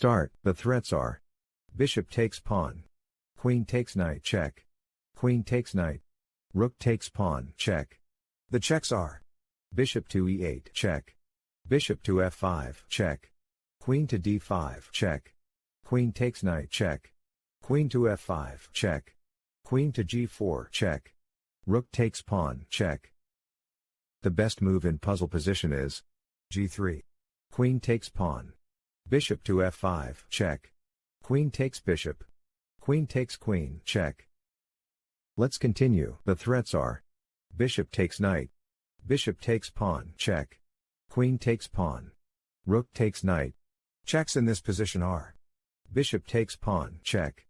start, the threats are: bishop takes pawn, queen takes knight check, queen takes knight, rook takes pawn check. The checks are: bishop to e8 check, bishop to f5 check, queen to d5 check, queen takes knight check, queen to f5 check, queen to g4 check, rook takes pawn check. The best move in puzzle position is g3. Queen takes pawn, bishop to f5 check, queen takes bishop, queen takes queen check. Let's continue. The threats are: bishop takes knight, bishop takes pawn check, queen takes pawn, rook takes knight. Checks in this position are: bishop takes pawn check.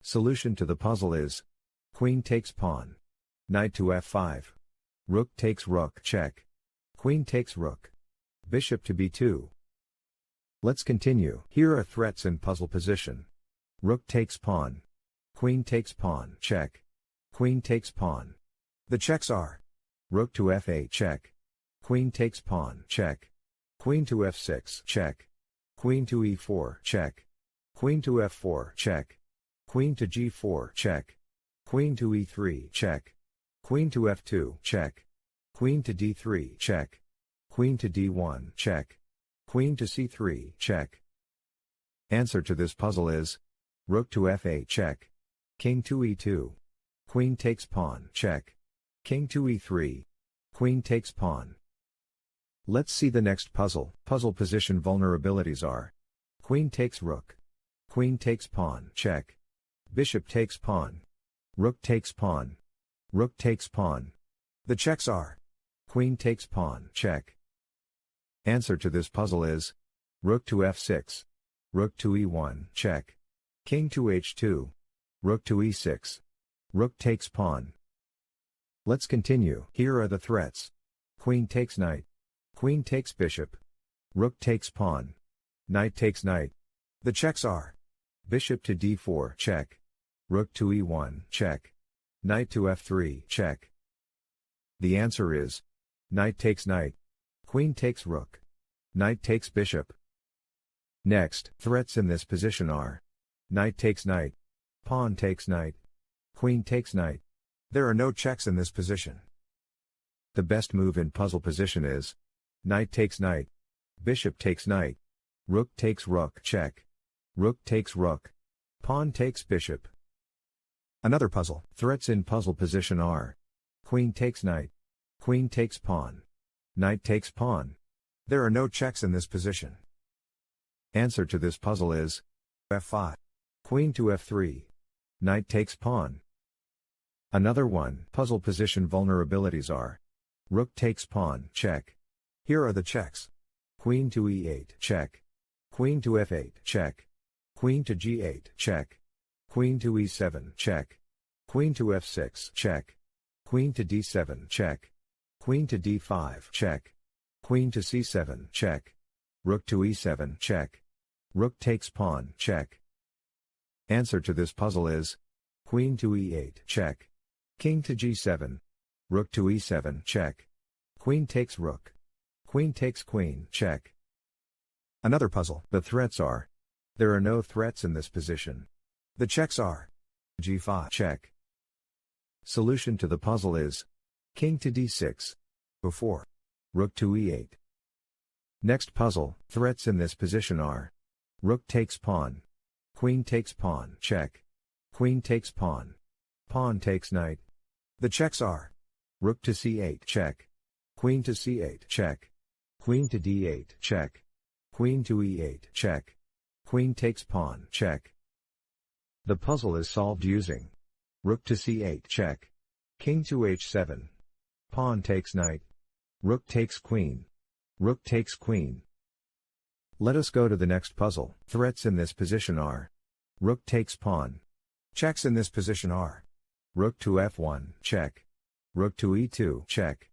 Solution to the puzzle is: queen takes pawn, knight to f5, rook takes rook check, queen takes rook, bishop to b2. Let's continue. Here are threats in puzzle position: rook takes pawn, queen takes pawn check, queen takes pawn. The checks are: rook to f8 check, queen takes pawn check, queen to f6 check, queen to e4 check, queen to f4 check, queen to g4 check, queen to e3 check, queen to f2 check, queen to d3 check, queen to d1 check, queen to c3 check. Answer to this puzzle is: rook to f8 check, king to e2, queen takes pawn check, king to e3, queen takes pawn. Let's see the next puzzle. Puzzle position vulnerabilities are: queen takes rook, queen takes pawn check, bishop takes pawn, rook takes pawn, rook takes pawn. The checks are: queen takes pawn check. Answer to this puzzle is: rook to f6, rook to e1 check, king to h2, rook to e6, rook takes pawn. Let's continue. Here are the threats: queen takes knight, queen takes bishop, rook takes pawn, knight takes knight. The checks are: bishop to d4 check, rook to e1 check, knight to f3 check. The answer is: knight takes knight, queen takes rook, knight takes bishop. Next, threats in this position are: knight takes knight, pawn takes knight, queen takes knight. There are no checks in this position. The best move in puzzle position is: knight takes knight, bishop takes knight, rook takes rook check, rook takes rook, pawn takes bishop. Another puzzle. Threats in puzzle position are: queen takes knight, queen takes pawn, knight takes pawn. There are no checks in this position. Answer to this puzzle is: f5, queen to f3, knight takes pawn. Another one. Puzzle position vulnerabilities are: rook takes pawn check. Here are the checks: queen to e8 check, queen to f8 check, queen to g8 check, queen to e7 check, queen to f6 check, queen to d7 check, queen to d5 check, queen to c7 check, rook to e7 check, rook takes pawn check. Answer to this puzzle is: queen to e8 check, king to g7, rook to e7 check, queen takes rook, queen takes queen check. Another puzzle. The threats are: there are no threats in this position. The checks are: g5 check. Solution to the puzzle is: king to d6, before, rook to e8. Next puzzle. Threats in this position are: rook takes pawn, queen takes pawn check, queen takes pawn, pawn takes knight. The checks are: rook to c8 check, queen to c8 check, queen to d8 check, queen to e8 check, queen takes pawn check. The puzzle is solved using: rook to c8 check, king to h7, pawn takes knight, rook takes queen, rook takes queen. Let us go to the next puzzle. Threats in this position are: rook takes pawn. Checks in this position are: rook to f1 check, rook to e2 check.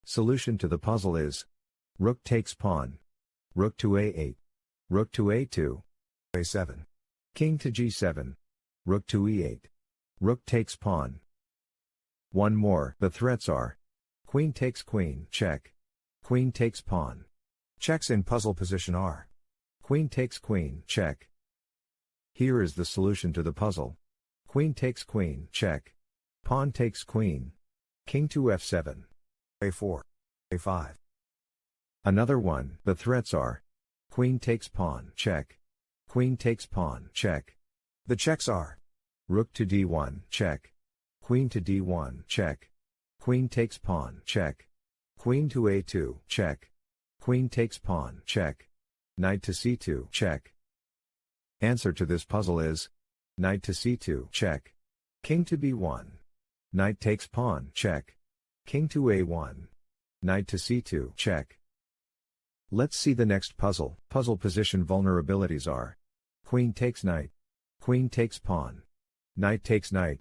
Solution to the puzzle is: rook takes pawn, rook to a8, rook to a2, a7, king to g7, rook to e8, rook takes pawn. One more. The threats are: queen takes queen check, queen takes pawn. Checks in puzzle position are: Queen takes queen, check. Here is the solution to the puzzle. Queen takes queen, check. Pawn takes queen. King to f7. a4. a5. Another one. The threats are queen takes pawn, check. Queen takes pawn, check. The checks are rook to d1, check. Queen to d1, check. Queen takes pawn, check. Queen to a2, check. Queen takes pawn, check. Knight to c2, check. Answer to this puzzle is knight to c2, check. King to b1. Knight takes pawn, check. King to a1. Knight to c2, check. Let's see the next puzzle. Puzzle position vulnerabilities are queen takes knight. Queen takes pawn. Knight takes knight.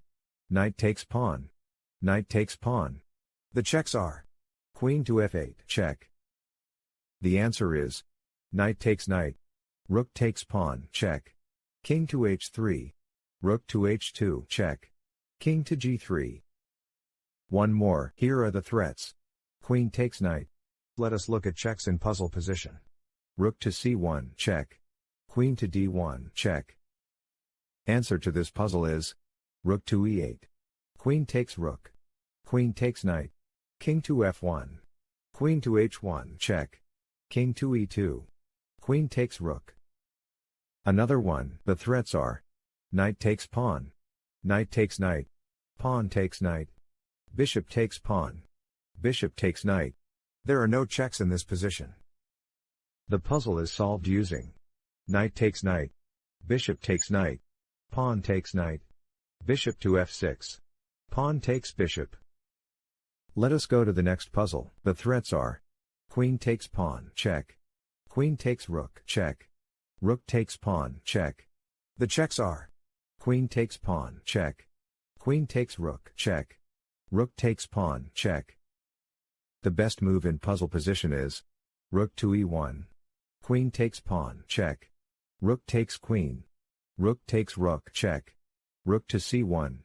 Knight takes pawn. Knight takes pawn. The checks are queen to f8, check. The answer is knight takes knight. Rook takes pawn, check. King to h3. Rook to h2, check. King to g3. One more. Here are the threats. Queen takes knight. Let us look at checks in puzzle position. Rook to c1, check. Queen to d1, check. Answer to this puzzle is rook to e8. Queen takes rook. Queen takes knight. King to f1. Queen to h1, check. King to e2. Queen takes rook. Another one. The threats are knight takes pawn. Knight takes knight. Pawn takes knight. Bishop takes pawn. Bishop takes knight. There are no checks in this position. The puzzle is solved using knight takes knight. Bishop takes knight. Pawn takes knight. Bishop to f6. Pawn takes bishop. Let us go to the next puzzle. The threats are queen takes pawn, check. Queen takes rook, check. Rook takes pawn, check. The checks are queen takes pawn, check. Queen takes rook, check. Rook takes pawn, check. The best move in puzzle position is rook to e1. Queen takes pawn, check. Rook takes queen. Rook takes rook, check. Rook to c1.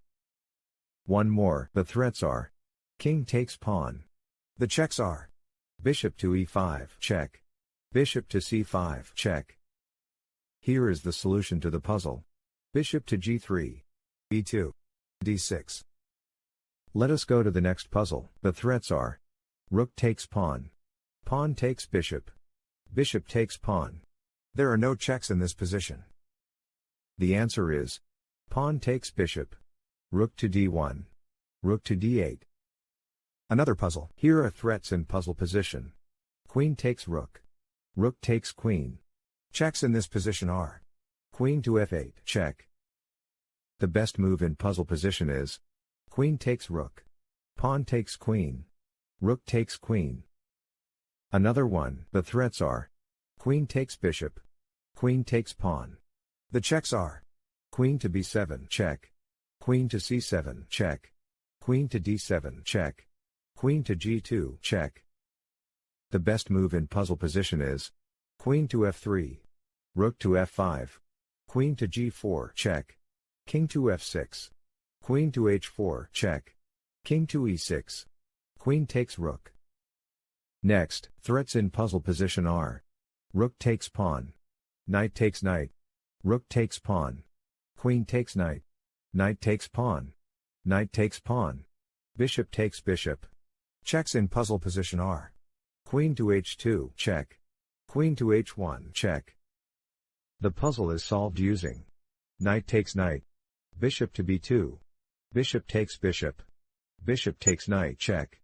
One more. The threats are king takes pawn. The checks are bishop to e5, check. Bishop to c5, check. Here is the solution to the puzzle. Bishop to g3. e2. d6. Let us go to the next puzzle. The threats are rook takes pawn. Pawn takes bishop. Bishop takes pawn. There are no checks in this position. The answer is pawn takes bishop. Rook to d1. Rook to d8. Another puzzle. Here are threats in puzzle position. Queen takes rook. Rook takes queen. Checks in this position are queen to f8, check. The best move in puzzle position is queen takes rook. Pawn takes queen. Rook takes queen. Another one. The threats are queen takes bishop. Queen takes pawn. The checks are queen to b7, check. Queen to c7, check. Queen to d7, check. Queen to g2, check. The best move in puzzle position is queen to f3. Rook to f5. Queen to g4, check. King to f6. Queen to h4, check. King to e6. Queen takes rook. Next, threats in puzzle position are rook takes pawn. Knight takes knight. Rook takes pawn. Queen takes knight. Knight takes pawn. Knight takes pawn. Bishop takes bishop. Checks in puzzle position are queen to h2, check. Queen to h1, check. The puzzle is solved using knight takes knight. Bishop to b2. Bishop takes bishop. Bishop takes knight, check.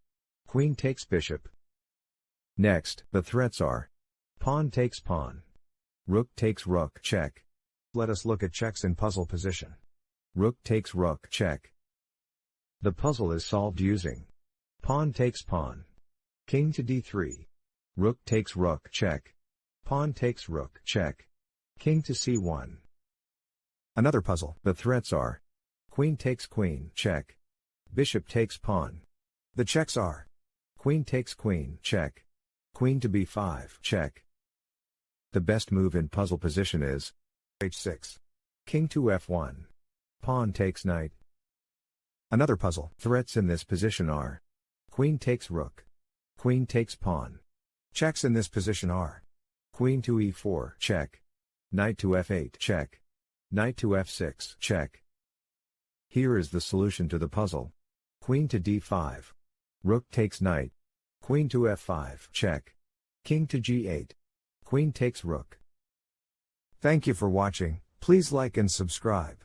Queen takes bishop. Next, the threats are pawn takes pawn. Rook takes rook, check. Let us look at checks in puzzle position. Rook takes rook, check. The puzzle is solved using pawn takes pawn. King to d3. Rook takes rook, check. Pawn takes rook, check. King to c1. Another puzzle. The threats are queen takes queen, check. Bishop takes pawn. The checks are queen takes queen, check. Queen to b5, check. The best move in puzzle position is h6. King to f1. Pawn takes knight. Another puzzle. Threats in this position are queen takes rook. Queen takes pawn. Checks in this position are queen to e4, check. Knight to f8 check. Knight to f6 check. Here is the solution to the puzzle. Queen to d5. Rook takes knight. Queen to f5 check. King to g8. Queen takes rook. Thank you for watching. Please like and subscribe.